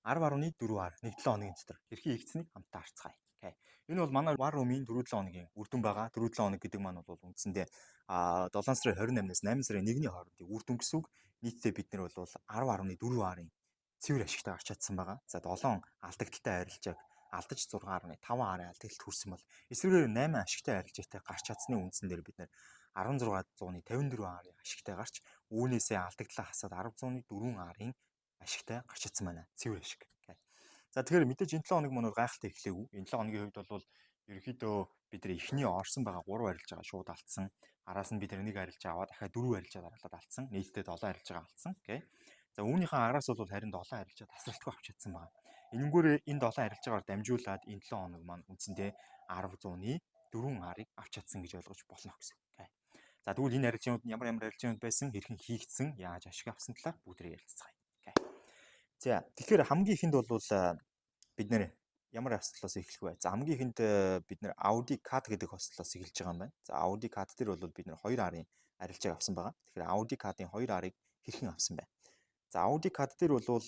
10.4-аар 1-7 хоногийн дотор хэрхэн хийгдсэнийг хамтдаа харцгаая. Окей. Энэ бол манай War Room-ийн 4-7 хоногийн үр дүн байгаа. 4-7 хоног гэдэг маань бол үндсэндээ 7 сарын 28-наас 8 сарын 1-ний хоорондын үр дүн гэсэн үг. Нийтдээ бид нар бол 10.4-аар цэвэр ашигтай гарч чадсан байгаа. За 7 алдагдaltaй арилжааг алдаж 6.5-аар алдагдлалт хүрсэн бол эсвэргээр 8 ашигтай арилжаатай гарч чадсны үндсэн дээр бид нар 1654-аар ашигтай гарч үүнээсээ алдагдлаа хасаад 10.4-аар ашигтай гарч чадсан байна. Цэвэр ашиг. За тэгэхээр мэдээж энэ 7 хоног мөн гайхалтай эхлэв. Энэ 7 хоногийн хувьд бол ерөнхийдөө бид нар эхний орсон байгаа 3 арилжаагаа шууд алдсан. Араас нь бид нар нэг арилжаа аваад дахиад 4 арилжаа дараалал алдсан. Нийтдээ 7 арилжаагаа алдсан. Окей. За үүнийхээ араас бол харин 7 арилжаа тасралтгүй авч чадсан байна. Энэнгүүр энэ 7 арилжаагаар дамжуулаад энэ 7 хоног маань үндсэндээ 10.4 арыг авч чадсан гэж ойлгож болно гэсэн. Окей. За тэгвэл энэ арилжаанууд ямар арилжаанууд байсан, хэрхэн хийгдсэн, яаж ашиг авсан талаар бүгдээ ярилцгаая. Окей. За тэгэхээр хамгийн ихэнд бол бид нэр ямар хослолоос эхлэх вэ? За хамгийн ихэнд бид нэр Audi Card гэдэг хослолоос эхэлж байгаа юм байна. За Audi Card дээр бол бид нэр 2 арын арилжааг авсан байгаа. Тэгэхээр Audi Card-ын 2 арыг хэрхэн авсан бэ? За Audi Card дээр бол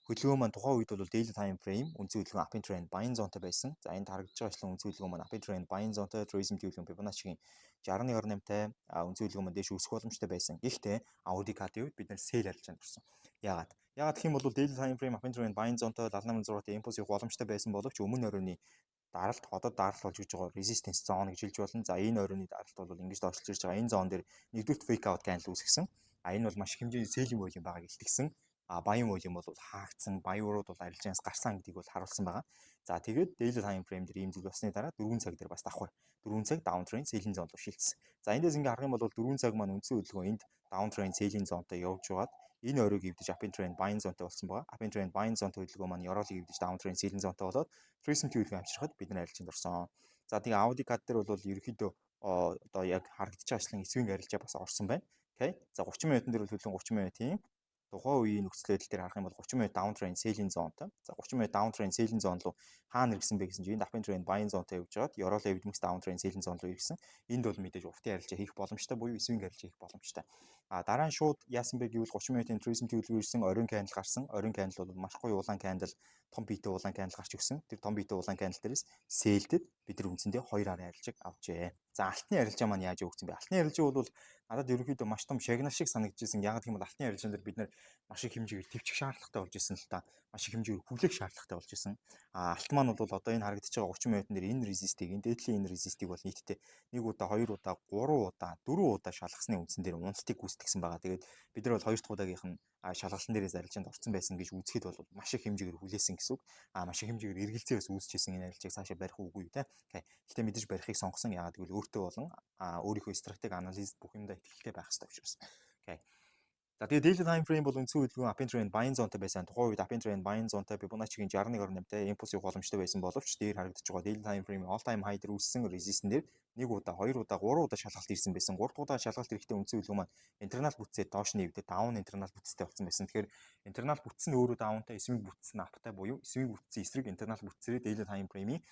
хөдөлгөөн маань тухайн үед бол daily time frame үнцэн хөдөлгөөн up trend buying zone-тай байсан. За энд харагдж байгаа ашлан үнцэн хөдөлгөөн маань up trend buying zone-тай, tourism хөдөлгөөн Fibonacci-гийн 60.8-тай үнцэн хөдөлгөөн маань дээш өсөх боломжтой байсан. Гэхдээ Audi Card-ийн үед бид нэр sale арилжаанд орсон. Яагаад гэх юм бол daily time frame up trend buying zone-тай 78.6-тай импульс явах боломжтой байсан боловч өмнө оройны даралт одоо даралт болж байгаа resistance zone гэж хэлж болно. За энэ оройны даралт бол ингэж доошлж ирж байгаа. Энэ зон дээр нэгдүгээр fake out candle үүсгэсэн. Энэ бол маш их хэмжээний selling volume байгааг илтгэсэн. Buying volume бол хаагдсан, buyer-ууд бол арилжаанаас гарсан гэдгийг бол харуулсан байгаа. За тэгээд daily time frame дээр ийм зүйл болсны дараа 4 цаг дээр бас давхар 4 цаг downtrend selling zone руу шилжсэн. За эндээс ингээ харах юм бол 4 цаг маань үндсэн хөдөлгөөн энд downtrend selling zone-тай явж байгаад энэ оройг эвдэж up trend buying zone-тай болсон байгаа. Up trend buying zone-тай хөдөлгөөн маань ёроолыг эвдэж downtrend selling zone-тай болоод tourism хөдөлгөөн амжирахад бид нар арилжаанд орсон. За тэгээ Audi Card дээр бол ерөөхдөө одоо яг харагдаж байгаа ашлан эсвийн арилжаа бас орсон байна. Окей. За 30 минутын дээр бол хөдөлгөөн 30 минутын тухайн үеийн нөхцөл байдал дээр харах юм бол 30 минут downtrend selling zone-тай. За 30 минут downtrend selling zone руу хаана ирсэн бэ гэсэн чинь энд up trend buying zone-тай явж байгаад ёроолоо эвдмэс downtrend selling zone руу ирсэн. Энд бол мэдээж уртын арилжаа хийх боломжтой буюу эсвийн арилжаа хийх боломжтой. Дараа нь шууд яасан бэ гэвэл 30 минутын tourism хөдөлгөөн ирсэн, оройн candle гарсан. Оройн candle бол маш гоё улаан candle, том биетэй улаан candle гарч өгсөн. Тэр том биетэй улаан candle дээрээс sale-дэд бид нар үндсэндээ 2 арын арилжааг авчээ. За алтны арилжаа маань яаж өгсөн бэ? Алтны арилжаа бол надад ерөнхийдөө маш том шагнал шиг санагдчихсэн. Яг тийм бол алтны арилжаан дээр бид нар маш их хэмжээгээр төвчих шаардлагатай болж исэн л та. Маш их хэмжээгээр хүлээх шаардлагатай болж исэн. Алт маань бол одоо энэ харагдаж байгаа 30 минутын дээр энэ resist-ийг, энэ дээдлийн энэ resist-ийг бол нийтдээ 1 удаа, 2 удаа, 3 удаа, 4 удаа шалгасны үндсэн дээр уналтыг гүйцэтгсэн байгаа. Тэгээд бид нар бол 2 дахь удаагийнх нь шалгалсан дээрээс арилжаанд орсон байсан гэж үзэхэд бол маш их хэмжээгээр хүлээсэн гэсэн үг. Маш их хэмжээгээр эргэлзээс үүсчихсэн энэ арилжааг цаашаа барих үгүй те. Гэхдээ мэдээж барихыг сонгосон. Яагаад гэвэл өөртөө болон өөрийнхөө стратеги анализ бүх юмдаа ихтэй байх хэрэгтэй учраас. Окей. За тэгээ daily time frame бол үндсэн хөдөлгөөн up trend buying zone-тай байсан. Тухайн үед up trend buying zone-тай Fibonacci-гийн 61.8-тай импульс явах боломжтой байсан боловч дээр харагдаж байгаа daily time frame all time high дээр үүссэн resistance дээр 1 удаа, 2 удаа, 3 удаа шалгалт ирсэн байсан. 3 удаа шалгалт ирэхдээ үндсэн хөдөлгөөн маань internal бүтцээ доош нь эвдээ down internal бүтцтэй болсон байсан. Тэгэхээр internal бүтц нь өөрөө downтай, эсвийн бүтц нь upтай буюу эсвийн бүтцийн эсрэг internal бүтцээрээ daily time frame-ийн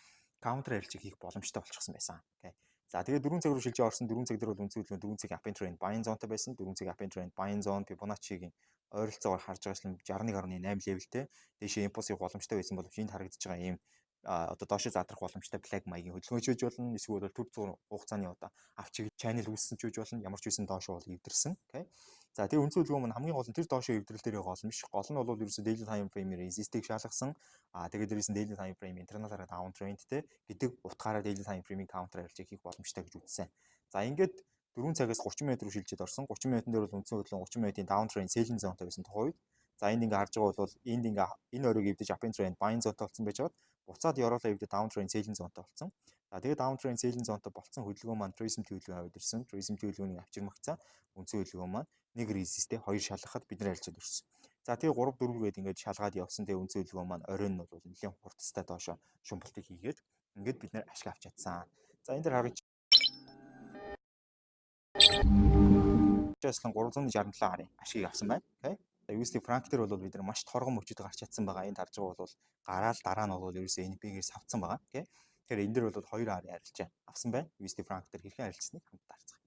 counter арилжааг хийх боломжтой болчихсон байсан. Окей. За тэгээд 4 цаг руу шилжиж орсон. 4 цаг дээр бол үндсэн хөдөлгөөн 4 цагийн up trend buying zone-тай байсан. 4 цагийн up trend buying zone Fibonacci-гийн ойролцоогоор харж байгаа юм 61.8 левелтэй дээшээ импульс явах боломжтой байсан боловч энд харагдаж байгаа юм одоо доошо задрах боломжтой flag маягийн хөдөлгөөнч үж болно. Эсвэл төр зур хугацааны одоо авчиг channel үүссэн ч үж болно. Ямар ч үсэн доошо бол эвдэрсэн. Окей. За тэгээ үндсэн хөдөлгөөн маань хамгийн гол нь тэр доошо эвдрэл дээр гол нь биш. Гол нь бол ерөөсөө daily time frame resist-ийг шалгасан. Тэгээд дээрээс нь daily time frame internal-аараа downtrend-тэй гэдэг утгаараа daily time frame-ийн counter арилжааг хийх боломжтой гэж үзсэн. За ингээд 4 цагаас 30 минут руу шилжиж орсон. 30 минутын дээр бол үндсэн хөдөлгөөн 30 минутын downtrend selling zone-тай байсан тухайд. За энд ингээ харж байгаа бол энд ингээ энэ оройг эвдэж up trend buying zone-тай болсон байж байгаад буцаад ёроолоо эвдэж downtrend selling zone-тай болсон. За тэгээд downtrend selling zone-тай болсон хөдөлгөөн маань tourism хөдөлгөөн аваад ирсэн. Tourism хөдөлгөөний авчирмагцаа үндсэн хөдөлгөөн маань нэг resist-тэй 2 шалгахад бид нар арилжаад ирсэн. За тэгээ 3 4 гээд ингээд шалгаад явсан. Тэгээ үндсэн хөдөлгөөн маань оройн нь бол нэлээд хурцтай доошо шумбалтыг хийгээд ингээд бид нар ашиг авч чадсан. За энэ дээр харагч Жаслан 367 арын ашиг авсан байна. Окей. За USD franc дээр бол бид нар маш торгон мөчөд гарч чадсан байгаа. Энд харж байгаа бол гараал дараа нь бол ерөөсөө NB-гээс авцсан байгаа. Окей. Тэгэхээр энэ дээр бол 2 арын арилжаа авсан байна. USD franc дээр хэрхэн арилжсныг хамтдаа харцгаая.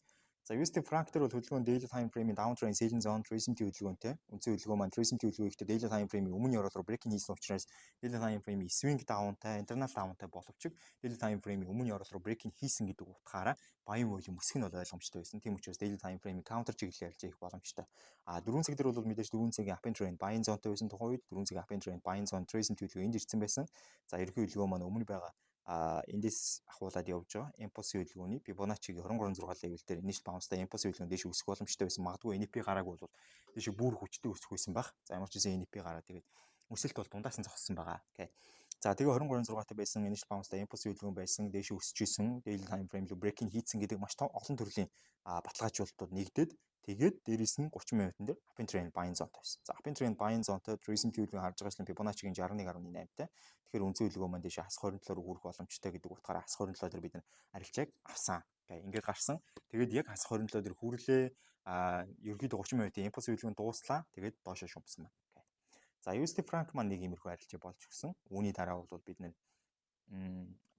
За USD Frank дээр бол хөдөлгөөн daily time frame-ийн downtrend selling zone recent хөдөлгөөнтэй. Үндсэн хөдөлгөөн маань recent хөдөлгөөн ихтэй daily time frame-ийн өмнө орол руу breaking хийсэн учраас daily time frame-ийн swing down-тай, internal down-тай боловч daily time frame-ийн өмнө орол руу breaking хийсэн гэдэг утгаараа buying volume өсөх нь бол ойлгомжтой байсан. Тийм учраас daily time frame-ийн counter чиглэлээр ялж хийх боломжтой. 4 цаг дээр бол мэдээж 4 цагийн up and trend buying zone-тэй байсан. Тухайн үед 4 цагийн up and trend buying zone recent хөдөлгөөн энд ирсэн байсан. За ерөнхий хөдөлгөөн маань өмнө байгаа эндээс ахуулаад явж байгаа impulse хөдөлгөөний Fibonacci-гийн 23 level дээр initial bounce-тай impulse хөдөлгөөн дэше өсөх боломжтой байсан. Магадгүй NP гараагүй бол дэше бүр хүчтэй өсөх байсан баг. За ямар ч гэсэн NP гараа тэгээд өсөлт бол дундаас нь зогссон байгаа. Окей. За тэгээ 23-6-тай байсан initial bounce-тай impulse хөдөлгөөн байсан. Дэше өсөж исэн daily time frame руу breaking хийцэн гэдэг маш олон төрлийн баталгаажуулалтууд нэгдээд тэгээд дээрээс нь 30 минутын дээр up and trend buying zone тавьсан. За up and trend buying zone-тэй recent хөдөлгөөн харж байгаа чинь Fibonacci-гийн 61.8-тай. Тэгэхээр үнцэн хөдөлгөөн маань дэше хас 27-оор хүрэх боломжтой гэдэг утгаараа хас 27 дээр бид нар арилжааг авсан. Окей, ингээд гарсан. Тэгээд яг хас 27 дээр хүрлээ ерөнхийдөө 30 минутын импульс хөдөлгөөн дууслаа. Тэгээд доошоо шумпсан байна. Окей. За USD Frank маань нэг иймэрхүү арилжаа болж өгсөн. Үүний дараа бол бид нар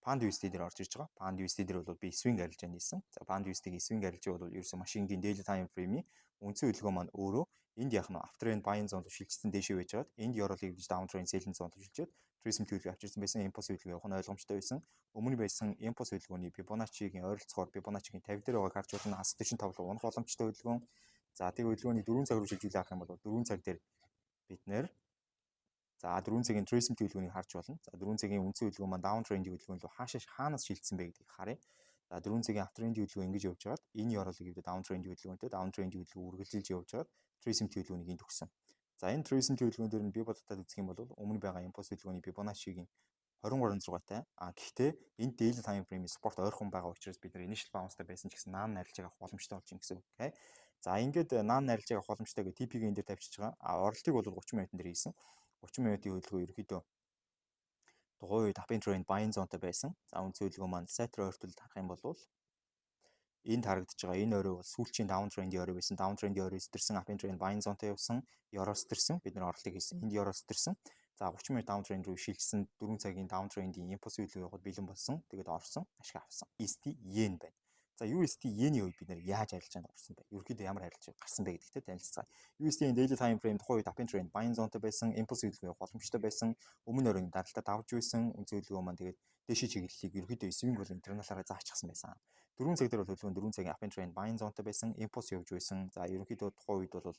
Pound USD дээр орж ирж байгаа. Pound USD дээр бол би swing арилжаа нийлсэн. За Pound USD-гийн swing арилжаа бол ерөөсөн машингийн daily time frame-ийн үнцэн хөдөлгөөн маань өөрөө энд яг нь after and buying zone шилжсэн дэшээ байж байгаад энд ёроолыг гэж down trend selling zone шилжээд recent хөдөлгөөн авчирсан байсан impulse хөдөлгөөн явах нь ойлгомжтой байсан. Өмнө байсан impulse хөдөлгөөний Fibonacci-гийн ойролцоогоор Fibonacci-гийн 50 дээр байгааг харж болно. Хас 45 руу унах боломжтой хөдөлгөөн. За тэгээ хөдөлгөөний 4 цаг руу шилжүүлэх арга юм бол 4 цаг дээр бид нэр за 4 цагийн recent хөдөлгөөнийг харж болно. За 4 цагийн үнцэн хөдөлгөөн маань down trend хөдөлгөөн рүү хаанаас шилжсэн бэ гэдгийг харъя. За 4 цагийн uptrend хөдөлгөөн ингэж явж байгаад энэ ёроолыг ивдэ downtrend хөдөлгөөнтэй downtrend хөдөлгөөн үргэлжилж явж байгаад recent хөдөлгөөнийг энд өгсөн. За энэ recent хөдөлгөөн дээр нь би бодолтой үзэх юм бол өмнө байгаа impulse хөдөлгөөний Fibonacci-гийн 23-6-тай гэхдээ энэ daily time frame-ийн support ойрхон байгаа учраас бид нар initial bounce-тай байсан ч гэсэн наан нарилжааг авах боломжтой болж байна гэсэн үг. Окей. За ингээд наан нарилжааг авах боломжтой гэх TP-г энэ дээр тавьчихж байгаа. Оролтыг бол 30 минутын дээр хийсэн. 30 минутын хөдөлгөөн ерөөхдөө тухайн үед up and trend buying zone-тай байсан. За үнцэн хөдөлгөөн маань сайтар ойртолд харах юм бол энд харагдаж байгаа энэ орой бол сүүлчийн down trend-ийн орой байсан. Down trend-ийн орой сэтэрсэн up and trend buying zone-тай явсан. Ёроос сэтэрсэн. Бид нар орлыг хийсэн. Энд ёроос сэтэрсэн. За 30 минут down trend руу шилжсэн 4 цагийн down trend-ийн impulse хөдөлгөөн явахад бэлэн болсон. Тэгээд орсон. Ашиг авсан. USD yen байна. За USD yen-ийн үед бид нар яаж арилжаанд орсон бэ? Ерөнхийдөө ямар арилжаа гарсан бэ гэдэгтэй танилцгаая. USD-ийн daily time frame тухайн үед up and trend buying zone-тай байсан. Impulse хөдөлгөөн явах боломжтой байсан. Өмнө оройн даралтаа давж байсан. Үнцэн хөдөлгөөн маань тэгээд дэшиж чиглэлийг ерөнхийдөө swing бол интерналаараа заачсан байсан. 4 цаг дээр бол хөдөлгөөн 4 цагийн up and trend buying zone-тай байсан. Impulse явж байсан. За ерөнхийдөө тухайн үед бол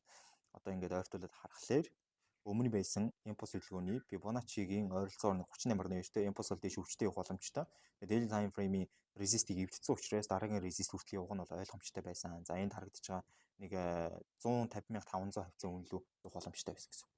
одоо ингээд ойртуулад харахаар өмнө байсан impulse хөдөлгөөний Fibonacci-гийн ойролцоогоор 38.2-тэй impulse бол дээш өвчтэй явах боломжтой. Daily time frame-ийн resist-ийг эвдсэн учраас дараагийн resist хүртэл явах нь бол ойлгомжтой байсан. За энд харагдаж байгаа нэг 150,500 хавцаа үнэлүү явах боломжтой байсан гэсэн үг.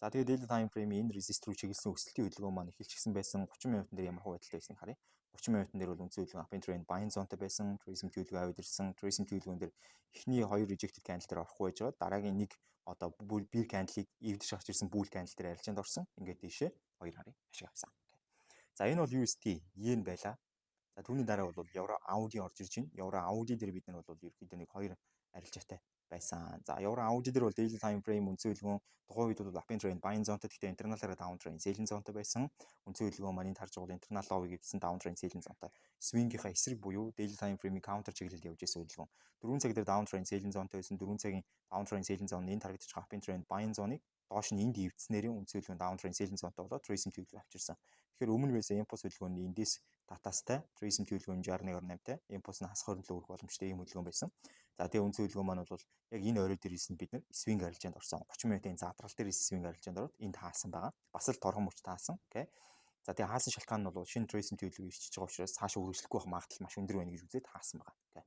За тэгээд daily time frame-ийн энэ resist руу чиглэсэн өсөлтийн хөдөлгөөн маань эхэлчихсэн байсан. 30 минутын дээр ямар байдалтай байсныг харъя. 30 минутын дээр бол үнцэн хөдөлгөөн up and trend buying zone-тай байсан. Recent хөдөлгөөн аваад ирсэн. Recent хөдөлгөөн дээр эхний 2 rejected candle дээр орохгүй байж байгаа. Дараагийн нэг одоо bear candle-ыг эвдэж гарч ирсэн bull candle дээр арилжаанд орсон. Ингээд дэшээ 2 харъя. Ашиг авсан. За энэ бол USD yen байла. За түүний дараа бол евро Audi орж ирж байна. Евро Audi дээр бид нар бол ерөөхдөө нэг 2 арилжаатай байсан. За евро Audi дээр бол daily time frame үнцэн хөдөлгөөн тухайн үед бол up and trend buying zone-тай гэхдээ internal-аараа down trend selling zone-тай байсан. Үнцэн хөдөлгөөн маань тарж байгаа internal low-ыг эвдсэн down trend selling zone-тай. Swing-ийнхаа эсрэг буюу daily time frame-ийн counter чиглэлд явж байсан хөдөлгөөн. 4 цаг дээр down trend selling zone-тай байсан. 4 цагийн down trend selling zone-ийн тарагдаж байгаа up and trend buying zone-ыг доош нь энд эвдснээр үнцэн хөдөлгөөн down trend selling zone-тай болоод recent хөдөлгөөн авчирсан. Тэгэхээр өмнө байсан impulse хөдөлгөөний эндээс татастай recent хөдөлгөөн 61.8-тай impulse нь хас 27 хүрэх боломжтой ийм хөдөлгөөн байсан. За тэгээ үнцэн хөдөлгөөн маань бол яг энэ орой дээрээс нь бид нар swing арилжаанд орсон. 30 минутын задрал дээрээс swing арилжаанд ороод энд хаасан байгаа. Бас л торгон мөч таасан. Окей. За тэгээ хаасан шалтгаан нь бол шинэ recent хөдөлгөөн ирчихэж байгаа учраас цаашаа үргэлжлэхгүй байх магадлал маш өндөр байна гэж үзээд хаасан байгаа. Окей.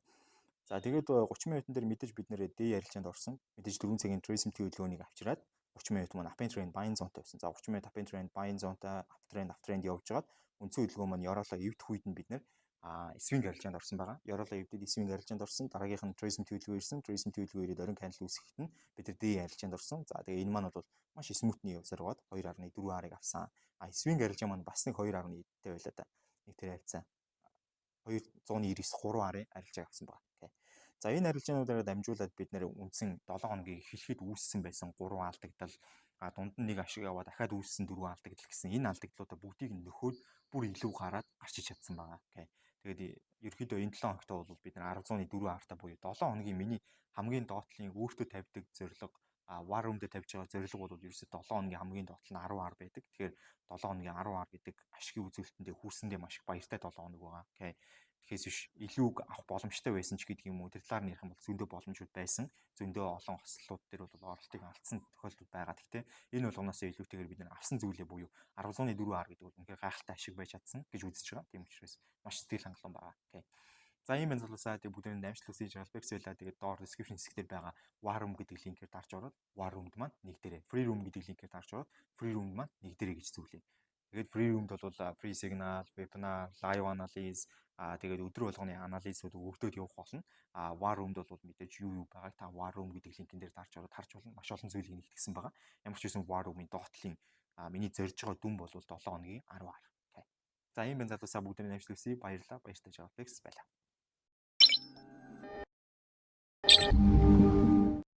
За тэгээд 30 минутын дээр мэдээж бид нэр day арилжаанд орсон. Мэдээж 4 цагийн recent хөдөлгөөнийг авчираад 30 минут маань up and trend buying zone-тай байсан. За 30 минут up and trend buying zone-тай uptrend явж байгаад үнцэн хөдөлгөөн маань ёроолоо эвдэх үед нь бид нэр swing арилжаанд орсон байгаа. Ёроолоо эвдэд swing арилжаанд орсон. Дараагийнх нь recent хөдөлгөөн ирсэн. Recent хөдөлгөөн ирээд орон candle үүсгэхэд нь бид нар day арилжаанд орсон. За тэгээ энэ маань бол маш smooth-ний явсаар байгаад 2.4 R-ыг авсан. Swing арилжаа маань бас нэг 2.1-тэй байлаа да. Нэг тэр хавцаа 299 3 R-ыг арилжаа авсан байгаа. Окей. За энэ арилжаануудаараа дамжуулаад бид нэр үндсэн 7 хоногийн эхлэхэд үүссэн байсан 3 алдагдал дунд нь нэг ашиг аваад дахиад үүссэн 4 алдагдал гэсэн энэ алдагдлуудаа бүгдийг нөхөөд бүр илүү гараад гарчиж чадсан байгаа. Окей. Тэгээд ерөөхдөө энэ 7 хоногт бол бид нар 10.4 R-та буюу 7 хоногийн миний хамгийн доотлын өөртөө тавьдаг зорилго war room дээр тавьж байгаа зорилго бол ерөөсөд 7 хоногийн хамгийн доотлол нь 10 R байдаг. Тэгэхээр 7 хоногийн 10 R гэдэг ашигын үзүүлэлтэндээ хүрсэндээ маш их баяртай 7 хоног байгаа. Окей. Тэгэхээс биш илүү авах боломжтой байсан ч гэдэг юм уу. Тэр талаар нь ярих юм бол зөндөө боломжууд байсан. Зөндөө олон хослолууд дээр бол оролтыг алдсан тохиолдол байгаа. Гэхдээ энэ болгоноос илүүтэйгээр бид нар авсан зүйлээ буюу 10.4 R гэдэг бол үнэхээр гайхалтай ашиг байж чадсан гэж үзэж байгаа. Тийм учраас маш сэтгэл хангалуун байгаа. Окей. За ийм байна залуусаа тэг бүгд амжилт хүсье Jalbex байлаа. Тэгээд доор description хэсгээр байгаа War Room гэдэг линкээр дарж ороод War Room-д маань нэг дээрээ Free Room гэдэг линкээр дарж ороод Free Room-д маань нэг дээрээ гэж зүйлээ. Тэгээд Free Room-д бол Free Signal, Webinar, Live Analysis тэгээд өдөр болгоны анализууд өгдөөд явах болно. War Room-д бол мэдээж юу байгааг та War Room гэдэг линкэн дээр дарж ороод харж болно. Маш олон зүйлийг нэгтгэсэн байгаа. Ямар ч үсэн War Room-ийн доотлын миний зорж байгаа дүн бол 7 хоногийн 10 R. Окей. За ийм байна залуусаа бүгд амжилт хүсье. Баярлалаа. Баяртай Jalbex байлаа.